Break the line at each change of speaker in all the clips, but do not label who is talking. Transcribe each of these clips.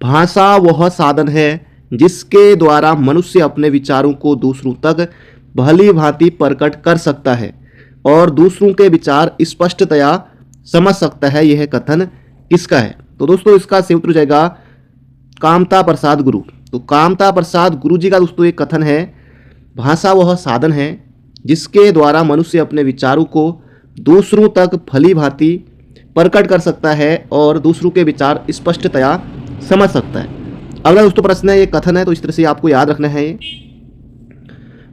भाषा वह साधन है जिसके द्वारा मनुष्य अपने विचारों को दूसरों तक भली भांति प्रकट कर सकता है और दूसरों के विचार स्पष्टतया समझ सकता है। यह कथन किसका है? तो दोस्तों इसका सही उत्तर हो जाएगा कामता प्रसाद गुरु। तो कामता प्रसाद गुरु जी का दोस्तों एक कथन है, भाषा वह साधन है जिसके द्वारा मनुष्य अपने विचारों को दूसरों तक भली भांति प्रकट कर सकता है और दूसरों के विचार स्पष्टतया समझ सकता है। अगला दोस्तों प्रश्न है, ये कथन है तो इस तरह से आपको याद रखना है। ये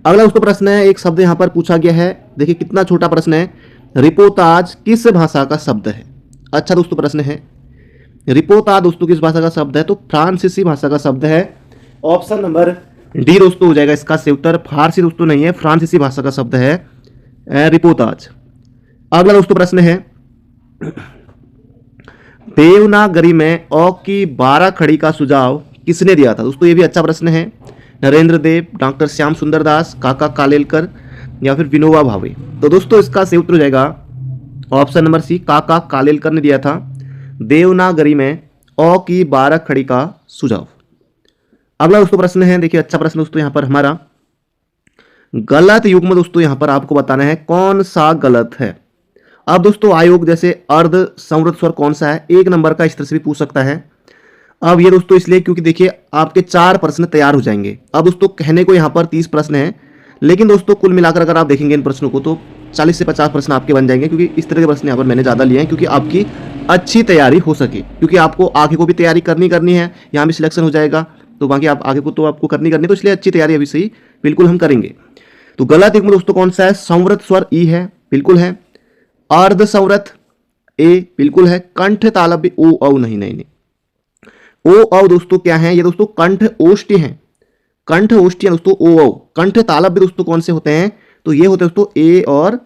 अगला दोस्तों प्रश्न है, एक शब्द यहाँ पर पूछा गया है, देखिए कितना छोटा प्रश्न है, रिपोताज किस भाषा का शब्द है? अच्छा दोस्तों प्रश्न है, रिपोताज दोस्तों किस भाषा का शब्द है? तो फ्रांसीसी भाषा का शब्द है। ऑप्शन नंबर डी दोस्तों हो जाएगा इसका सही उत्तर। फारसी दोस्तों नहीं है, फ्रांसीसी भाषा का शब्द है रिपोताज। अगला दोस्तों प्रश्न है, देवनागरी में अ की 12 खड़ी का सुझाव किसने दिया था? दोस्तों ये भी अच्छा प्रश्न है। नरेंद्र देव, डॉक्टर श्याम सुंदर दास, काका कालेलकर या फिर विनोबा भावे। तो दोस्तों इसका सही उत्तर हो जाएगा ऑप्शन नंबर सी, काका कालेलकर ने दिया था देवनागरी में अ की 12 खड़ी का सुझाव। अगला दोस्तों प्रश्न है, देखिए अच्छा प्रश्न दोस्तों यहाँ पर हमारा, गलत युग्म दोस्तों यहाँ पर आपको बताना है कौन सा गलत है। अब दोस्तों आयोग जैसे अर्ध संवृत स्वर कौन सा है, 1 नंबर का इस तरह से भी पूछ सकता है। अब ये दोस्तों इसलिए क्योंकि देखिए आपके 4 प्रश्न तैयार हो जाएंगे। अब दोस्तों कहने को यहाँ पर 30 प्रश्न हैं, लेकिन दोस्तों कुल मिलाकर अगर आप देखेंगे इन प्रश्नों को तो 40 से 50 प्रश्न आपके बन जाएंगे, क्योंकि इस तरह के प्रश्न यहाँ पर मैंने ज़्यादा लिए हैं क्योंकि आपकी अच्छी तैयारी हो सके, क्योंकि आपको आगे को भी तैयारी करनी है, यहाँ भी सिलेक्शन हो जाएगा तो बाकी आप आगे को तो आपको करनी तो इसलिए अच्छी तैयारी अभी से ही बिल्कुल हम करेंगे। तो गलत युग्म दोस्तों कौन सा है? संवृत स्वर ई है, बिल्कुल है। अर्ध संवृत ए बिल्कुल है। कंठ तालव्य भी ओ औ नहीं। ओ औ दोस्तों क्या है? ये दोस्तों कंठ ओष्ठी हैं, कंठ ओष्ठी है दोस्तों ओ औ। कंठ तालव्य दोस्तों कौन से होते हैं? तो ये होते हैं दोस्तों ए और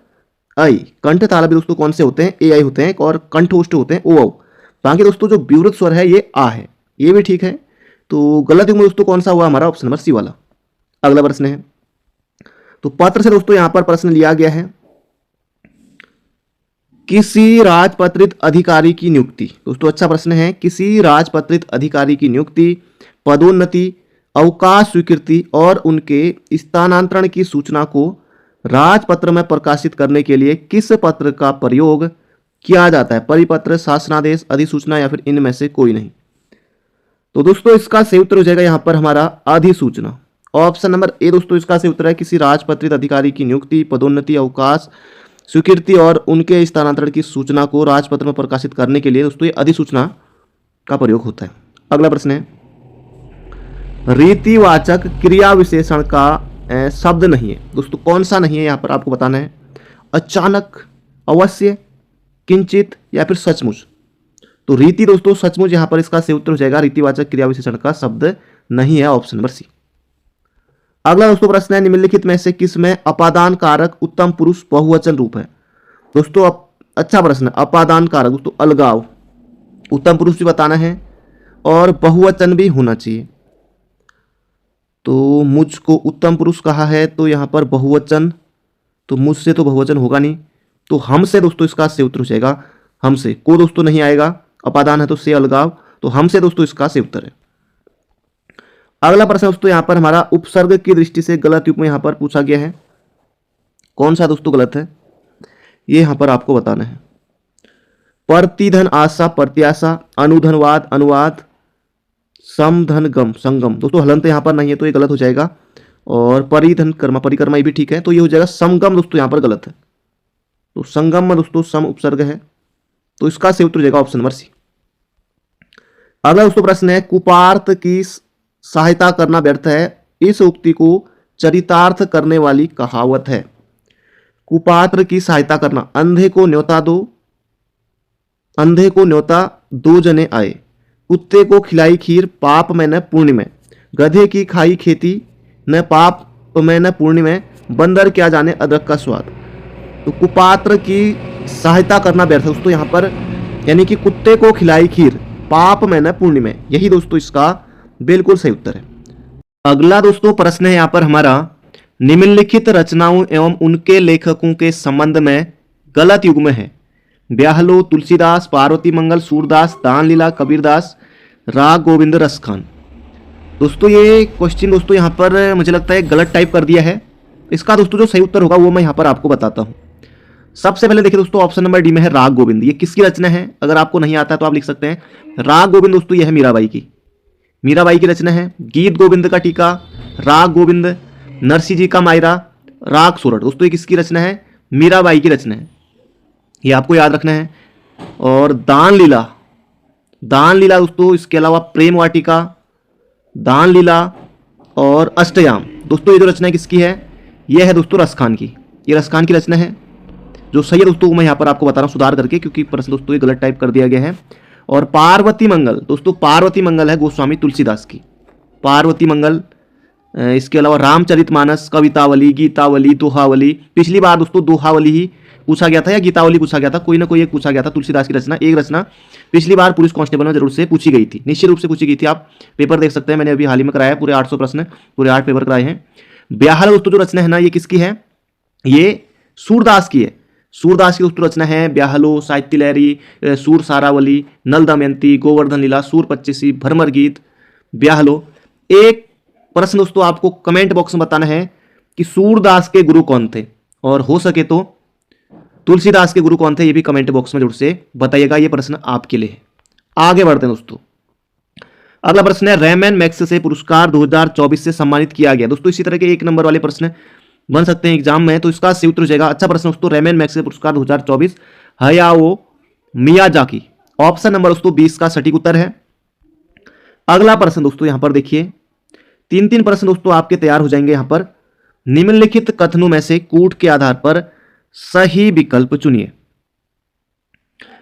आई। कंठ तालव्य दोस्तों कौन से होते हैं? ए आई होते हैं, और कंठ ओष्ठ होते हैं ओ औ। बाकी दोस्तों जो विवृत स्वर है ये आ है, ये भी ठीक है। तो गलत युग्म दोस्तों कौन सा हुआ हमारा? ऑप्शन नंबर सी वाला। अगला प्रश्न है, तो पत्र से दोस्तों यहां पर प्रश्न लिया गया है, किसी राजपत्रित अधिकारी की नियुक्ति। दोस्तों अच्छा प्रश्न है, किसी राजपत्रित अधिकारी की नियुक्ति, पदोन्नति, अवकाश स्वीकृति और उनके स्थानांतरण की सूचना को राजपत्र में प्रकाशित करने के लिए किस पत्र का प्रयोग किया जाता है? परिपत्र, शासनादेश, अधिसूचना या फिर इनमें से कोई नहीं। तो दोस्तों इसका सही उत्तर हो जाएगा यहाँ पर हमारा अधिसूचना। ऑप्शन नंबर ए दोस्तों इसका सही उत्तर है, किसी राजपत्रित अधिकारी की नियुक्ति, पदोन्नति, अवकाश स्वीकृति और उनके स्थानांतरण की सूचना को राजपत्र में प्रकाशित करने के लिए दोस्तों ये अधिसूचना का प्रयोग होता है। अगला प्रश्न है, रीतिवाचक क्रिया विशेषण का शब्द नहीं है। दोस्तों कौन सा नहीं है यहाँ पर आपको बताना है? अचानक, अवश्य, किंचित या फिर सचमुच। तो रीति दोस्तों सचमुच यहाँ पर इसका सही उत्तर हो जाएगा, रीतिवाचक क्रिया विशेषण का शब्द नहीं है, ऑप्शन नंबर सी। अगला दोस्तों प्रश्न है, निम्नलिखित में से किसमें अपादान कारक उत्तम पुरुष बहुवचन रूप है? दोस्तों अच्छा प्रश्न, अपादान कारक दोस्तों अलगाव, उत्तम पुरुष भी बताना है और बहुवचन भी होना चाहिए। तो मुझको उत्तम पुरुष कहा है तो यहाँ पर बहुवचन, तो मुझसे तो बहुवचन होगा नहीं, तो हमसे दोस्तों इसका सही उत्तर हो जाएगा हमसे। को दोस्तों नहीं आएगा, अपादान है तो से अलगाव, तो हमसे दोस्तों इसका सही उत्तर है। अगला प्रश्न दोस्तों यहाँ पर हमारा उपसर्ग की दृष्टि से गलत युग्म यहाँ पर पूछा गया है, कौन सा दोस्तों गलत है ये यहाँ पर आपको बताना है। प्रतिधन आशा, प्रत्याशा, अनुधनवाद, अनुवाद, समधन गम, संगम। दोस्तों हलंत यहाँ पर नहीं है तो ये गलत हो जाएगा। और परिधन कर्मा, परिक्रमा ये भी ठीक है, तो ये हो जाएगा समगम दोस्तों यहाँ पर गलत है। तो संगम में दोस्तों सम उपसर्ग है, तो इसका सही उत्तर हो जाएगा ऑप्शन नंबर सी। अगला दोस्तों प्रश्न है, कुपार्थ की सहायता करना व्यर्थ है, इस उक्ति को चरितार्थ करने वाली कहावत है। कुपात्र की सहायता करना, अंधे को न्योता दो, अंधे को न्योता 2 जने आए, कुत्ते को खिलाई खीर पाप में न पुण्य में, गधे की खाई खेती न पाप में न पुण्य में, बंदर क्या जाने अदरक का स्वाद। तो कुपात्र की सहायता करना व्यर्थ है दोस्तों यहाँ पर, यानी कि कुत्ते को खिलाई खीर पाप में न पुण्य में, यही दोस्तों इसका बिल्कुल सही उत्तर है। अगला दोस्तों प्रश्न है यहाँ पर हमारा, निम्नलिखित रचनाओं एवं उनके लेखकों के संबंध में गलत युग्म है। ब्याहलो, तुलसीदास, पार्वती मंगल, सूरदास, दान लीला, कबीरदास, राग गोविंद रस खान। दोस्तों ये क्वेश्चन दोस्तों यहाँ पर मुझे लगता है गलत टाइप कर दिया है। इसका दोस्तों जो सही उत्तर होगा वो मैं यहाँ पर आपको बताता हूँ। सबसे पहले देखिए दोस्तों, ऑप्शन नंबर डी में है राग गोविंद। ये किसकी रचना है? अगर आपको नहीं आता है तो आप लिख सकते हैं राग गोविंद। दोस्तों ये है मीराबाई की, मीराबाई की रचना है। गीत गोविंद का टीका, राग गोविंद, नरसिंह जी का मायरा, राग सोरठ। दोस्तों ये किसकी रचना है? मीराबाई की रचना है, ये आपको याद रखना है। और दान लीला, दान लीला दोस्तों, इसके अलावा प्रेम वाटिका, दान लीला और अष्टयाम। दोस्तों ये जो रचना किसकी है? ये है दोस्तों रस खान की, ये रस खान की रचना है। जो सही है दोस्तों मैं यहाँ पर आपको बता रहा हूँ सुधार करके, क्योंकि प्रश्न दोस्तों ये गलत टाइप कर दिया गया है। और पार्वती मंगल, दोस्तों पार्वती मंगल है गोस्वामी तुलसीदास की, पार्वती मंगल। इसके अलावा रामचरितमानस, कवितावली, गीतावली, दोहावली। पिछली बार दोस्तों दोहावली ही पूछा गया था या गीतावली पूछा गया था, कोई ना कोई एक पूछा गया था। तुलसीदास की रचना, एक रचना पिछली बार पुलिस कांस्टेबल में जरूर से पूछी गई थी, निश्चित रूप से पूछी गई थी। आप पेपर देख सकते हैं, मैंने अभी हाल ही में कराया है, पूरे 800 प्रश्न, पूरे 8 पेपर कराए हैं। ब्याहल दोस्तों जो रचना है ना, ये किसकी है? ये सूरदास की है, सूरदास की दोस्तों रचना है। ब्याहलो, साहित्य लहरी, सूर सारावली, नल दमयंती, गोवर्धन लीला, सूर पच्चीसी, भ्रमर गीत, ब्याहलो। एक प्रश्न दोस्तों आपको कमेंट बॉक्स में बताना है कि सूरदास के गुरु कौन थे, और हो सके तो तुलसीदास के गुरु कौन थे, ये भी कमेंट बॉक्स में जरूर से बताइएगा। ये प्रश्न आपके लिए है। आगे बढ़ते हैं दोस्तों, अगला प्रश्न है रैमन मैग्सेसे पुरस्कार 2024 से सम्मानित किया गया। दोस्तों इसी तरह के 1 नंबर वाले प्रश्न बन सकते हैं एग्जाम में, तो इसका सही उत्तर हो जाएगा। अच्छा प्रश्न दोस्तों, रैमन मैग्सेसे पुरस्कार 2024 हयाओ मियाजाकी। ऑप्शन नंबर दोस्तों 20 का सटीक उत्तर है। अगला प्रश्न दोस्तों यहां पर देखिए, 3 प्रश्न दोस्तों आपके तैयार हो जाएंगे। यहां पर निम्नलिखित कथनों में से कूट के आधार पर सही विकल्प चुनिए।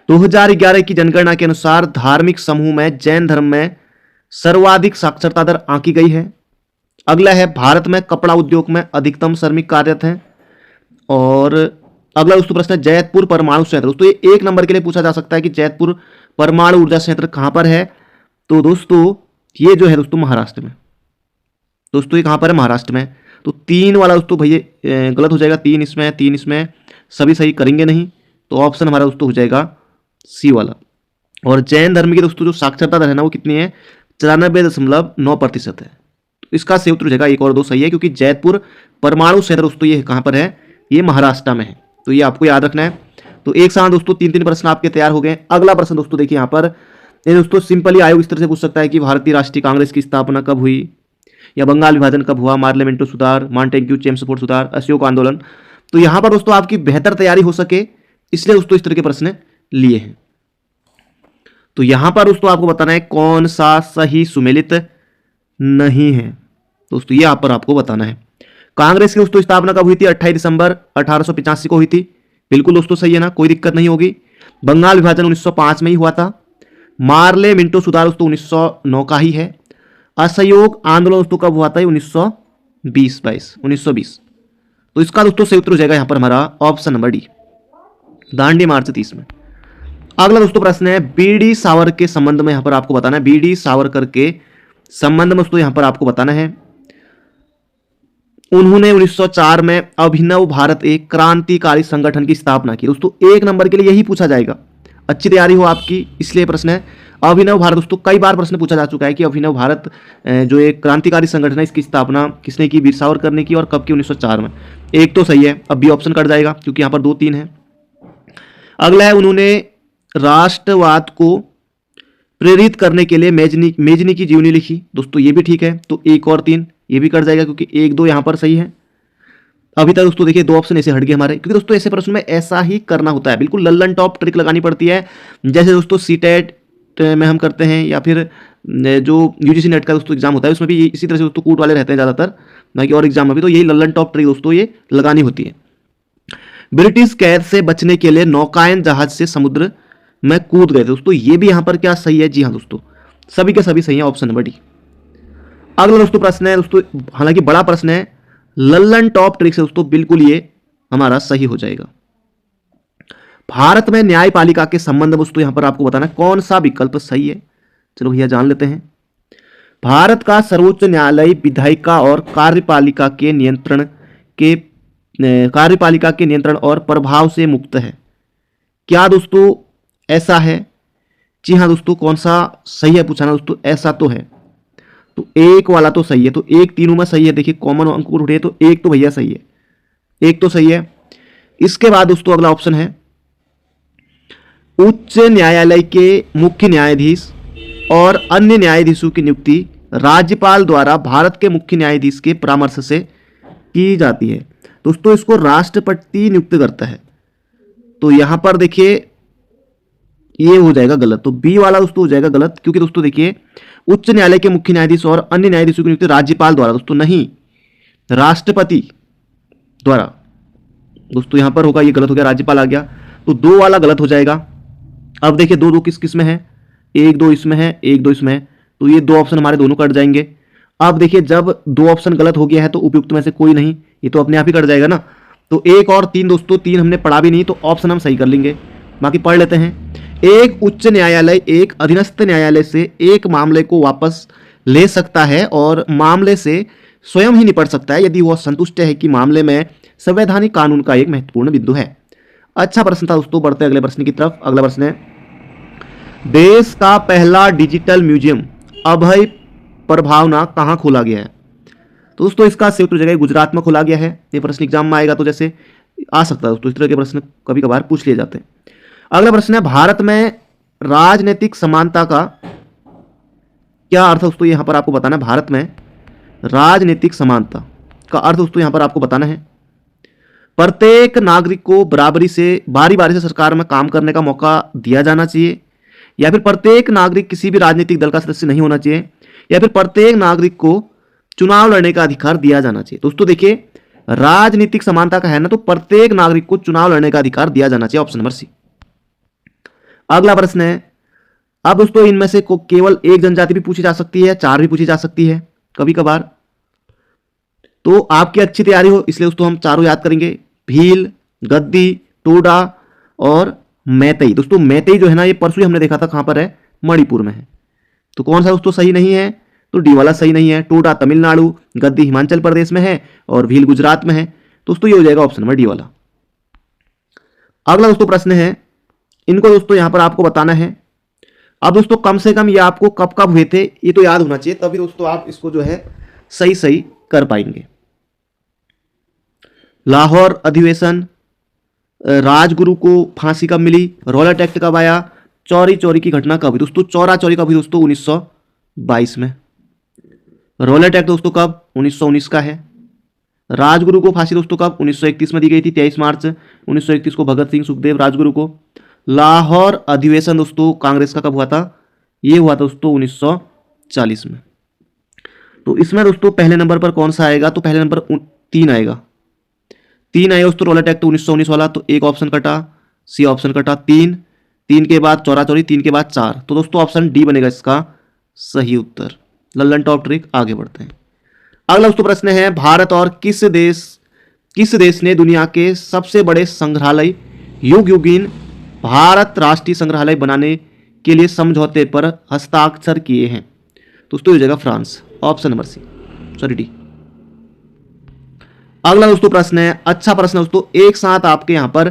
2011 की जनगणना के अनुसार धार्मिक समूह में जैन धर्म में सर्वाधिक साक्षरता दर आंकी गई है। अगला है भारत में कपड़ा उद्योग में अधिकतम श्रमिक कार्यरत हैं। और अगला दोस्तों प्रश्न है जैतपुर परमाणु संयंत्र। दोस्तों ये 1 नंबर के लिए पूछा जा सकता है कि जैतपुर परमाणु ऊर्जा संयंत्र कहां पर है। तो दोस्तों ये जो है दोस्तों महाराष्ट्र में, दोस्तों ये कहां पर है? महाराष्ट्र में। तो 3 वाला दोस्तों भैया गलत हो जाएगा, 3 इसमें, 3 इसमें, सभी सही करेंगे नहीं, तो ऑप्शन हमारा दोस्तों हो जाएगा सी वाला। और जैन धर्म की दोस्तों जो साक्षरता दर है ना वो कितनी है? 94.9% है। तो इसका सही उत्तर हो जाएगा 1 और 2 सही है, क्योंकि जैतपुर परमाणु संयंत्र दोस्तों ये कहां पर है? ये महाराष्ट्र में है, तो ये आपको याद रखना है। तो एक साथ दोस्तों 3 प्रश्न आपके तैयार हो गए। अगला प्रश्न दोस्तों देखिए यहाँ पर, ये दोस्तों सिंपली आयोग इस तरह से पूछ सकता है कि भारतीय राष्ट्रीय कांग्रेस की स्थापना कब हुई, या बंगाल विभाजन कब हुआ, मार्लियामेंटो सुधार, मॉन्टेग्यू चेम्सफोर्ड सुधार, अशोक आंदोलन। तो यहां पर दोस्तों आपकी बेहतर तैयारी हो सके इसलिए दोस्तों इस तरह के प्रश्न लिए हैं। तो यहां पर दोस्तों आपको बताना है कौन सा सही सुमेलित नहीं है। दोस्तों ये यहां पर आपको बताना है। कांग्रेस की दोस्तों स्थापना कब हुई थी? 28 दिसंबर 1885 को हुई थी। बिल्कुल दोस्तों सही है ना, कोई दिक्कत नहीं होगी। बंगाल विभाजन 1905 में ही हुआ था। मार्लियामेंटो सुधार दोस्तों 1909 का ही है। असहयोग आंदोलन दोस्तों कब हुआ था? 1920। तो इसका दोस्तों सही उत्तर हो जाएगा यहां पर हमारा ऑप्शन नंबर डी, दांडी मार्च 30 में। अगला दोस्तों प्रश्न है बीडी सावरकर के संबंध में यहां पर आपको बताना है, बीडी सावरकर के संबंध में दोस्तों यहां पर आपको बताना है। उन्होंने 1904 में अभिनव भारत एक क्रांतिकारी संगठन की स्थापना की। दोस्तों 1 नंबर के लिए यही पूछा जाएगा, अच्छी तैयारी हो आपकी इसलिए प्रश्न है अभिनव भारत। दोस्तों कई बार प्रश्न पूछा जा चुका है कि अभिनव भारत जो एक क्रांतिकारी संगठन है इसकी स्थापना किसने की? वीर सावरकर ने की। और कब की? 1904 में। एक तो सही है, अब भी ऑप्शन कट जाएगा क्योंकि यहां पर 2-3 है। अगला है उन्होंने राष्ट्रवाद को प्रेरित करने के लिए मेजनी की जीवनी लिखी। दोस्तों ये भी ठीक है, तो 1 और 3 ये भी कट जाएगा क्योंकि 1-2 यहां पर सही है। अभी तक दोस्तों देखिए 2 ऑप्शन ऐसे हट गए हमारे, क्योंकि दोस्तों ऐसे प्रश्न में ऐसा ही करना होता है, बिल्कुल लल्लन टॉप ट्रिक लगानी पड़ती है। जैसे दोस्तों सीटेट में हम करते हैं, या फिर जो यूजीसी नेट का दोस्तों एग्जाम होता है उसमें भी इसी तरह से दोस्तों कूट वाले रहते हैं ज़्यादातर, बाकी और एग्जाम में भी, तो यही लल्लन टॉप ट्रिक दोस्तों ये लगानी होती है। ब्रिटिश कैद से बचने के लिए नौकायन जहाज से समुद्र में कूद गए थे। दोस्तों ये भी यहां पर क्या सही है? जी हाँ दोस्तों, सभी के सभी सही है, ऑप्शन नंबर डी। अगला दोस्तों प्रश्न है दोस्तों, हालांकि बड़ा प्रश्न है, लल्लन टॉप ट्रिक से दोस्तों बिल्कुल ये हमारा सही हो जाएगा। भारत में न्यायपालिका के संबंध में दोस्तों यहां पर आपको बताना कौन सा विकल्प सही है। चलो भैया जान लेते हैं। भारत का सर्वोच्च न्यायालय विधायिका और कार्यपालिका के नियंत्रण और प्रभाव से मुक्त है। क्या दोस्तों ऐसा है? जी हाँ दोस्तों, कौन सा सही है पूछा ना दोस्तों, ऐसा तो है। तो एक वाला तो सही है, तो एक तीनों में सही है। देखिए कॉमन अंक उठे तो एक तो भैया सही है, एक तो सही है। इसके बाद दोस्तों अगला ऑप्शन है, उच्च न्यायालय के मुख्य न्यायाधीश और अन्य न्यायाधीशों की नियुक्ति राज्यपाल द्वारा भारत के मुख्य न्यायाधीश के परामर्श से की जाती है। दोस्तों इसको राष्ट्रपति नियुक्त करता है। तो यहां पर देखिए ये हो जाएगा गलत, तो बी वाला दोस्तों हो जाएगा गलत, क्योंकि दोस्तों देखिए उच्च न्यायालय के मुख्य न्यायाधीश और अन्य न्यायाधीशों की नियुक्ति राज्यपाल द्वारा, दोस्तों नहीं, राष्ट्रपति द्वारा। दोस्तों यहां पर होगा, ये गलत हो गया, राज्यपाल आ गया, तो दो वाला गलत हो जाएगा। अब देखिए दो दो किस में है, एक दो इसमें है, एक दो इसमें है, तो ये दो ऑप्शन हमारे दोनों कट जाएंगे। अब देखिए जब दो ऑप्शन गलत हो गया है तो उपयुक्त में से कोई नहीं, ये तो अपने आप ही कट जाएगा ना। तो एक और तीन दोस्तों, तीन हमने पढ़ा भी नहीं तो ऑप्शन हम सही कर लेंगे, बाकी पढ़ लेते हैं। एक उच्च न्यायालय एक अधीनस्थ न्यायालय से एक मामले को वापस ले सकता है और मामले से स्वयं ही निपट सकता है यदि वह संतुष्ट है कि मामले में संवैधानिक कानून का एक महत्वपूर्ण बिंदु है। अच्छा प्रश्न था दोस्तों, बढ़ते अगले प्रश्न की तरफ। अगला प्रश्न है, देश का पहला डिजिटल म्यूजियम अभय प्रभावना कहां खोला गया है? तो दोस्तों इसका संयुक्त जगह गुजरात में खोला गया है। ये प्रश्न एग्जाम में आएगा तो जैसे आ सकता है दोस्तों, इस तरह के प्रश्न कभी कभार पूछ लिए जाते हैं। अगला प्रश्न है, भारत में राजनीतिक समानता का क्या अर्थ है? दोस्तों यहां पर आपको बताना है, भारत में राजनीतिक समानता का अर्थ दोस्तों यहां पर आपको बताना है, प्रत्येक नागरिक को बराबरी से बारी बारी से सरकार में काम करने का मौका दिया जाना चाहिए, या फिर प्रत्येक नागरिक किसी भी राजनीतिक दल का सदस्य नहीं होना चाहिए, या फिर प्रत्येक नागरिक को चुनाव लड़ने का अधिकार दिया जाना चाहिए। दोस्तों देखिए राजनीतिक समानता का है ना, तो प्रत्येक नागरिक को चुनाव लड़ने का अधिकार दिया जाना चाहिए, ऑप्शन नंबर सी। अगला प्रश्न है, अब दोस्तों इनमें से केवल एक जनजाति भी पूछी जा सकती है, चार भी पूछी जा सकती है कभी कभार, तो आपकी अच्छी तैयारी हो इसलिए दोस्तों हम चारों याद करेंगे, भील, गद्दी, टोडा और मैतेई। दोस्तों मैतेई जो है ना, ये परसों हमने देखा था, कहां पर है, मणिपुर में है। तो कौन सा दोस्तों सही नहीं है? तो डी वाला सही नहीं है। टोडा तमिलनाडु, गद्दी हिमाचल प्रदेश में है और भील गुजरात में है। दोस्तों ये हो जाएगा ऑप्शन नंबर डी वाला। अगला दोस्तों प्रश्न है, इनको दोस्तों यहां पर आपको बताना है। अब दोस्तों कम से कम ये आपको कब कब हुए थे ये तो याद होना चाहिए, तभी दोस्तों आप इसको जो है सही सही कर पाएंगे। लाहौर अधिवेशन, राजगुरु को फांसी कब मिली, रॉलेट एक्ट कब आया, चौरी चौरी की घटना कब हुई? दोस्तों चौरा चौरी कब हुई दोस्तों? 1922 में। रॉलेट एक्ट दोस्तों कब? 1919 का है। राजगुरु को फांसी दोस्तों कब? 1931 में दी गई थी, 23 मार्च 1931 को भगत सिंह सुखदेव राजगुरु को। लाहौर अधिवेशन दोस्तों कांग्रेस का कब हुआ था? ये हुआ था दोस्तों 1940 में। तो इसमें दोस्तों पहले नंबर पर कौन सा आएगा? तो पहले नंबर 3 आएगा, 3 आएगा दोस्तों, रॉलेट एक्ट 1919 वाला। तो एक ऑप्शन कटा, सी ऑप्शन कटा, 3 के बाद चौरा चौरी, 3 के बाद 4, तो दोस्तों ऑप्शन डी बनेगा इसका सही उत्तर। Lallan top trick. आगे बढ़ते हैं। अगला दोस्तों प्रश्न है, भारत और किस देश ने दुनिया के सबसे बड़े संग्रहालय युग युगीन भारत राष्ट्रीय संग्रहालय बनाने के लिए समझौते पर हस्ताक्षर किए हैं? दोस्तों ये जगह France, option number C, sorry D. अगला दोस्तों प्रश्न है, अच्छा प्रश्न दोस्तों, एक साथ आपके यहां पर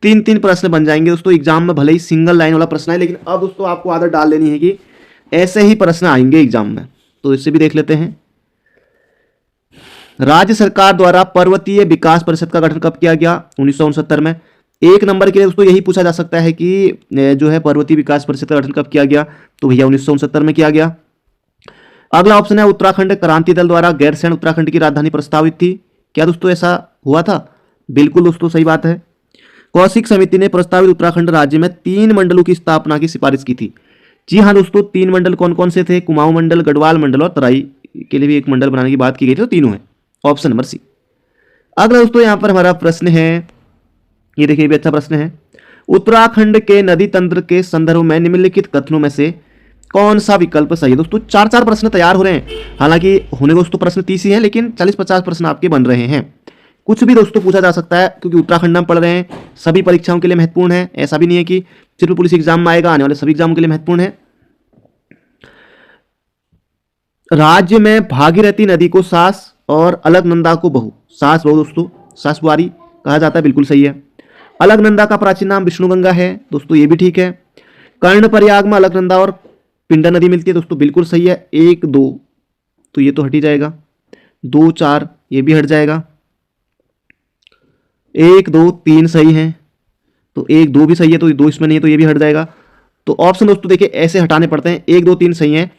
3 प्रश्न बन जाएंगे दोस्तों। एग्जाम में भले ही सिंगल लाइन वाला प्रश्न है, लेकिन अब दोस्तों आपको आदत डाल लेनी है कि ऐसे ही प्रश्न आएंगे एग्जाम में, तो इससे भी देख लेते हैं। राज्य सरकार द्वारा पर्वतीय विकास परिषद का गठन कब किया गया? 1969 में। एक नंबर के लिए दोस्तों यही पूछा जा सकता है कि जो है पर्वतीय विकास परिषद का गठन कब किया गया? तो भैया 1969 में किया गया। अगला ऑप्शन है, उत्तराखंड क्रांति दल द्वारा गैरसैंण उत्तराखंड की राजधानी प्रस्तावित थी। क्या दोस्तों ऐसा हुआ था? बिल्कुल दोस्तों सही बात है। कौशिक समिति ने प्रस्तावित उत्तराखंड राज्य में 3 मंडलों की स्थापना की सिफारिश की थी। जी हाँ दोस्तों, 3 मंडल कौन कौन से थे? कुमाऊं मंडल, गढ़वाल मंडल और तराई के लिए भी एक मंडल बनाने की बात की गई थी, तो तीनों है, ऑप्शन नंबर सी। अगला दोस्तों यहां पर हमारा प्रश्न है, ये देखिए भी अच्छा प्रश्न है, उत्तराखंड के नदी तंत्र के संदर्भ में निम्नलिखित कथनों में से कौन सा विकल्प सही है? दोस्तों 4 प्रश्न तैयार हो रहे हैं, हालांकि होने दोस्तों प्रश्न 30 ही हैं, लेकिन 40-50 प्रश्न आपके बन रहे हैं। कुछ भी दोस्तों पूछा जा सकता है, क्योंकि उत्तराखंड हम पढ़ रहे हैं, सभी परीक्षाओं के लिए महत्वपूर्ण है। ऐसा भी नहीं है कि सिर्फ पुलिस एग्जाम में आएगा, आने वाले सभी एग्जाम के लिए महत्वपूर्ण है। राज्य में भागीरथी नदी को सास और अलकनंदा को बहु, सास बहु दोस्तों, सासवारी कहा जाता है, बिल्कुल सही है। अलकनंदा का प्राचीन नाम विष्णुगंगा है दोस्तों, ये भी ठीक है। कर्णप्रयाग में अलकनंदा और पिंडा नदी मिलती है दोस्तों, बिल्कुल सही है। 1 2 तो ये तो हट ही जाएगा, 2 4 ये भी हट जाएगा, 1 2 3 सही है, तो 1 2 भी सही है, तो 2 इसमें नहीं है तो ये भी हट जाएगा। तो ऑप्शन दोस्तों देखिए ऐसे हटाने पड़ते हैं, 1 2 3 सही है।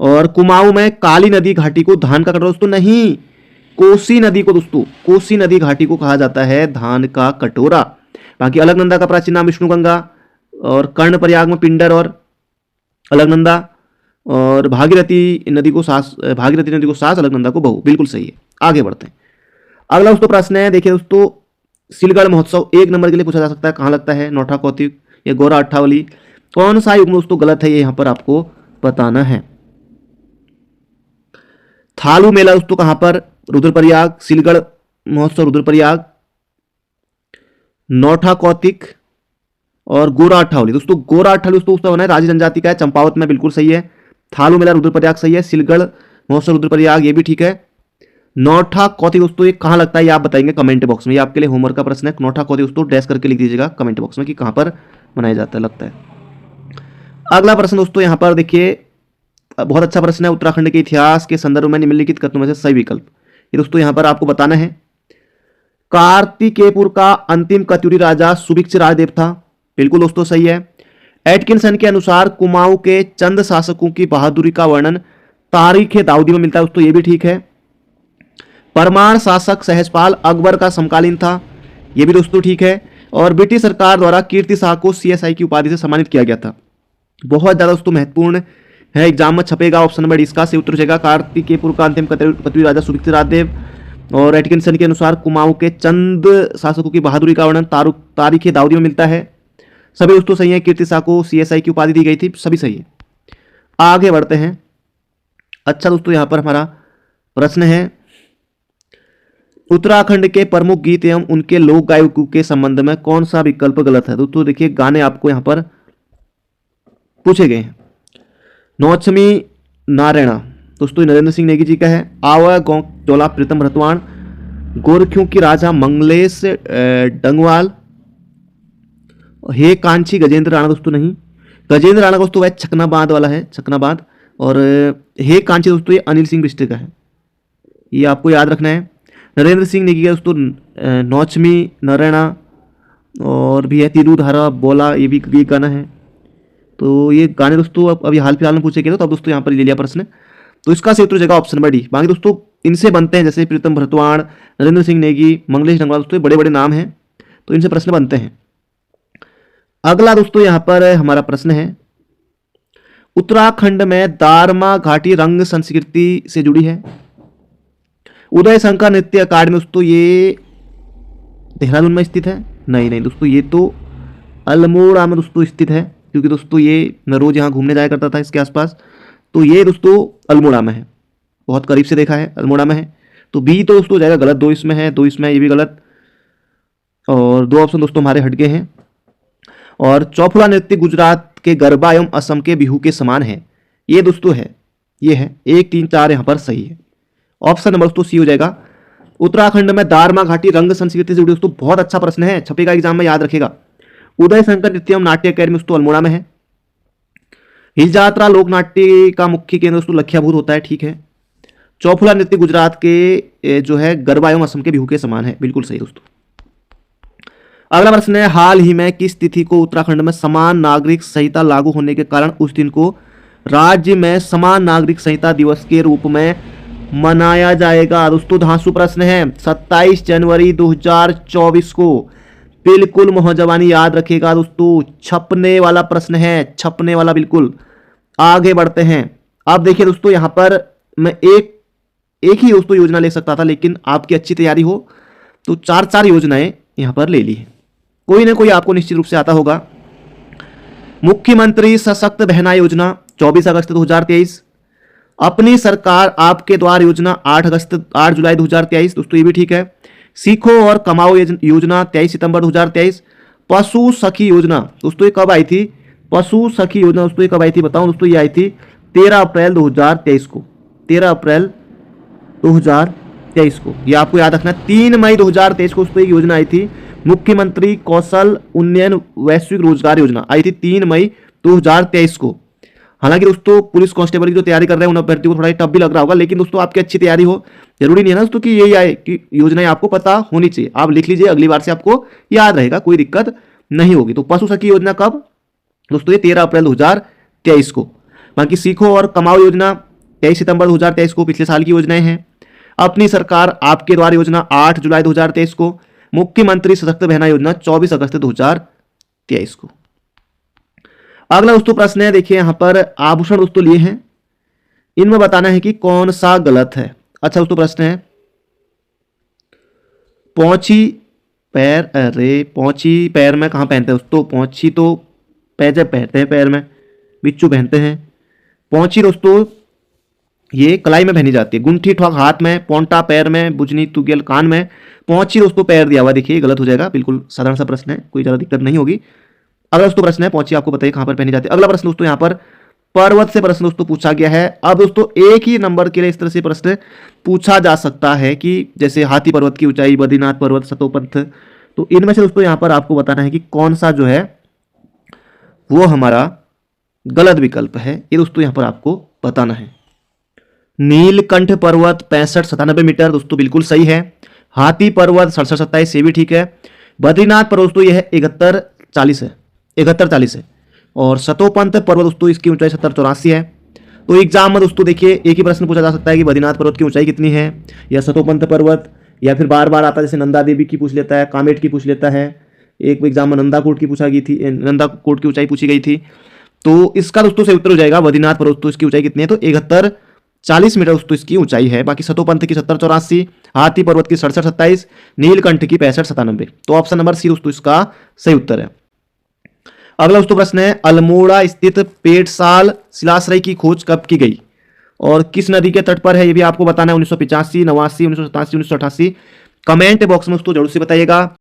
और कुमाऊं में काली नदी घाटी को धान का कटोरा दोस्तों नहीं, कोसी नदी को दोस्तों, कोसी नदी घाटी को कहा जाता है धान का कटोरा। बाकी अलकनंदा का प्राचीन नाम विष्णुगंगा, और कर्णप्रयाग में पिंडर और अलकनंदा, और भागीरथी नदी को सास अलकनंदा को बहू, बिल्कुल सही है। आगे बढ़ते हैं। अगला दोस्तों प्रश्न है, देखिए दोस्तों, सिलगढ़ महोत्सव 1 नंबर के लिए पूछा जा सकता है, कहाँ लगता है? नौठा कौतिक या गोरा अट्ठावली, कौन सा युग्म दोस्तों गलत है, ये यहाँ पर आपको बताना है। थालू मेला दोस्तों कहां पर? रुद्रप्रयाग। सिलगढ़ महोत्सव रुद्रप्रयाग, नौठा कौतिक और गोरा अट्ठावली। दोस्तों गोरा अट्ठावली दोस्तों उसका बना है राजी जनजाति का है, चंपावत में, बिल्कुल सही है। थालू मेला रुद्रप्रयाग सही है, सिलगढ़ महोत्सव रुद्रप्रयाग ये भी ठीक है। नौठा कौतिक दोस्तों ये कहां लगता है, ये आप बताएंगे कमेंट बॉक्स में, ये आपके लिए होमवर्क का प्रश्न है। नौठा कौतिक दोस्तों डैश करके लिख दीजिएगा कमेंट बॉक्स में कि कहां पर मनाया जाता है, लगता है। अगला प्रश्न दोस्तों यहां पर देखिए, बहुत अच्छा प्रश्न है। उत्तराखंड के इतिहास के संदर्भ में निम्नलिखित कथनों में से सही विकल्प, ये दोस्तों यहां पर आपको बताना है। कार्तिकेयपुर का अंतिम कत्यूरी राजा सुभिक्ष राजदेव था, बिल्कुल दोस्तों सही है। एटकिंसन के अनुसार कुमाऊं के चंद शासकों की बहादुरी का वर्णन तारीख दाऊदी में मिलता है, दोस्तों ये भी ठीक है। परमार शासक सहजपाल अकबर का समकालीन था, ये भी दोस्तों ठीक है। और ब्रिटिश सरकार द्वारा कीर्ति शाह को CSI की उपाधि से सम्मानित किया गया था। बहुत ज्यादा दोस्तों महत्वपूर्ण है, एग्जाम में छपेगा, ऑप्शन नंबर इसका से उत्तर हो जाएगा। कार्तिकेयपुर का अंतिम कत्यूरी राजा सुभिक्ष राजदेव, और एटकिंसन के अनुसार कुमाऊं के चंद शासकों की बहादुरी का वर्णन तारीख दाऊदी में मिलता है, सभी दोस्तों सही है। कीर्ति शाह को CSI की उपाधि दी गई थी, सभी सही है। आगे बढ़ते हैं। अच्छा दोस्तों यहां पर हमारा प्रश्न है, उत्तराखंड के प्रमुख गीत एवं उनके लोक गायकों के संबंध में कौन सा विकल्प गलत है? दोस्तों देखिए गाने आपको यहां पर पूछे गए हैं। नौचमी नारायणा दोस्तों नरेंद्र सिंह नेगी जी का है। आवा गौ डोला प्रीतम भरतवाण, गोरखियों की राजा मंगलेश डंगवाल, हे कांची गजेंद्र राणा दोस्तों नहीं, गजेंद्र राणा दोस्तों वह छकनाबाद वाला है, छकनाबाद। और हे कांची दोस्तों ये अनिल सिंह बिष्ट का है, ये आपको याद रखना है। नरेंद्र सिंह नेगी का दोस्तों नौचमी नारायणा, और भी है तिरुधारा बोला, ये भी ये गाना है। तो ये गाने दोस्तों अभी हाल फिलहाल में पूछे गए, तो अब दोस्तों यहाँ पर ले लिया प्रश्न, तो इसका से उत्तर जगह ऑप्शन नंबर डी। बाकी दोस्तों इनसे बनते हैं, जैसे प्रीतम भरतवाण, नरेंद्र सिंह नेगी, मंगलेश डंगवाल, दोस्तों बड़े बड़े नाम हैं, तो इनसे प्रश्न बनते हैं। अगला दोस्तों यहाँ पर हमारा प्रश्न है, उत्तराखंड में दारमा घाटी रंग संस्कृति से जुड़ी है। उदय शंकर नृत्य अकादमी दोस्तों ये देहरादून में स्थित है? नहीं दोस्तों, ये तो अल्मोड़ा में दोस्तों स्थित है, क्योंकि दोस्तों ये मैं रोज यहाँ घूमने जाया करता था इसके आसपास, तो ये दोस्तों अल्मोड़ा में है, बहुत करीब से देखा है, अल्मोड़ा में है। तो बी तो दोस्तों जाएगा गलत, 2 इसमें है, 2 इसमें है, ये भी गलत, और 2 ऑप्शन दोस्तों हमारे हट गए हैं। और चौफुला नृत्य गुजरात के गरबा एवं असम के बिहू के समान है, ये दोस्तों है, ये है 1 3 4 यहाँ पर सही है। ऑप्शन नंबर दोस्तों सी हो जाएगा। उत्तराखंड में दारमा घाटी रंग संस्कृति से जुड़ी दोस्तों बहुत अच्छा प्रश्न है, छपेगा एग्जाम में, याद रखेगा। उदय शंकर नृत्य एवं नाट्य अकादमी दोस्तों अल्मोड़ा में है। हिल यात्रा लोक नाट्य का मुख्य केंद्र दोस्तों लखियाभूत होता है, ठीक है। चौफुला नृत्य गुजरात के जो है गरबा एवं असम के बिहू के समान है, बिल्कुल सही दोस्तों। अगला प्रश्न है, हाल ही में किस तिथि को उत्तराखंड में समान नागरिक संहिता लागू होने के कारण उस दिन को राज्य में समान नागरिक संहिता दिवस के रूप में मनाया जाएगा? दोस्तों धांसू प्रश्न है, 27 जनवरी 2024 को, बिल्कुल मोहजवानी याद रखिएगा दोस्तों, छपने वाला प्रश्न है, छपने वाला बिल्कुल। आगे बढ़ते हैं। अब देखिए दोस्तों यहां पर मैं एक ही दोस्तों योजना ले सकता था, लेकिन आपकी अच्छी तैयारी हो तो 4 योजनाएं यहां पर ले ली है, कोई ना कोई आपको निश्चित रूप से आता होगा। मुख्यमंत्री सशक्त बहना योजना 24 अगस्त 2023, अपनी सरकार आपके द्वार योजना 8 जुलाई 2023, दोस्तों ये भी ठीक है। सीखो और कमाओ योजना 23 सितंबर 2023। पशु सखी योजना दोस्तों ये कब आई थी? पशु सखी योजना दोस्तों ये कब आई थी बताऊं दोस्तों? ये आई थी 13 अप्रैल 2023 को, 13 अप्रैल 2023 को, ये आपको याद रखना। 3 मई 2023 को दोस्तों एक योजना आई थी, मुख्यमंत्री कौशल उन्नयन वैश्विक रोजगार योजना आई थी 3 मई 2023 को। हालांकि दोस्तों पुलिस कांस्टेबल की जो तैयारी कर रहे हैं उन अभ्यर्थियों को थोड़ा टफ भी लग रहा होगा, लेकिन दोस्तों आपकी अच्छी तैयारी हो, जरूरी नहीं है ना दोस्तों कि यही आए कि योजनाएं आपको पता होनी चाहिए। आप लिख लीजिए, अगली बार से आपको याद रहेगा, कोई दिक्कत नहीं होगी। तो पशु सखी योजना कब दोस्तों, ये 13 अप्रैल 2023 को। बाकी सीखो और कमाओ योजना 23 सितंबर 2023 को, पिछले साल की योजनाएं हैं। अपनी सरकार आपके द्वार योजना 8 जुलाई 2023 को। मुख्यमंत्री सशक्त बहना योजना 24 अगस्त 2023 को। अगला दोस्तों प्रश्न है, देखिए यहां पर आभूषण दोस्तों लिए हैं, इनमें बताना है कि कौन सा गलत है। अच्छा दोस्तों प्रश्न है, पौंची पैर, अरे पौंची पैर में कहां पहनते हैं दोस्तों, पौंची तो पैजेब पहनते हैं पैर में, बिच्छू पहनते हैं। पौंची दोस्तों ये कलाई में पहनी जाती है, गुंठी ठोक हाथ में, पोंटा पैर में, बुजनी तुगेल कान में, पौंची दोस्तों पैर दिया हुआ, देखिए गलत हो जाएगा, बिल्कुल साधारण सा प्रश्न है, कोई ज्यादा दिक्कत नहीं होगी। अगला दोस्तों प्रश्न है, पौंची आपको बताइए कहां पर पहनी जाती है। अगला प्रश्न दोस्तों यहाँ पर पर्वत से प्रश्न दोस्तों पूछा गया है। अब दोस्तों एक ही नंबर के लिए इस तरह से प्रश्न पूछा जा सकता है कि जैसे हाथी पर्वत की ऊंचाई, बद्रीनाथ पर्वत, सतोपंथ, तो इनमें से दोस्तों यहाँ पर आपको बताना है कि कौन सा जो है वो हमारा गलत विकल्प है, ये दोस्तों यहाँ पर आपको बताना है। नीलकंठ पर्वत 65-97 मीटर दोस्तों बिल्कुल सही है। हाथी पर्वत 67-27 ये भी ठीक है। बद्रीनाथ पर्वत दोस्तों यह 71-40 है। और सतोपंथ पर्वत दोस्तों इसकी ऊंचाई 70-84 है। तो एग्जाम में दोस्तों देखिए एक ही प्रश्न पूछा जा सकता है कि बद्रीनाथ पर्वत की ऊंचाई कितनी है, या सतोपंथ पर्वत, या फिर बार बार आता है जैसे नंदा देवी की पूछ लेता है, कामेट की पूछ लेता है। एक एग्जाम में नंदाकोट की पूछा गई थी, नंदाकोट की ऊंचाई पूछी गई थी। तो इसका दोस्तों सही उत्तर हो जाएगा बद्रीनाथ पर्वत, तो इसकी ऊंचाई कितनी है, तो 71-40 मीटर दोस्तों इसकी ऊंचाई है। बाकी सतोपंथ की 70-84, हाथी पर्वत की 67-27, नीलकंठ की 65-97। तो ऑप्शन नंबर सी दोस्तों इसका सही उत्तर है। अगला दोस्तों प्रश्न है, अल्मोड़ा स्थित पेटसाल शिलाश्रय की खोज कब की गई और किस नदी के तट पर है, ये भी आपको बताना है। 1985, 89, 1987, 1988। कमेंट बॉक्स में दोस्तों जरूर से बताइएगा।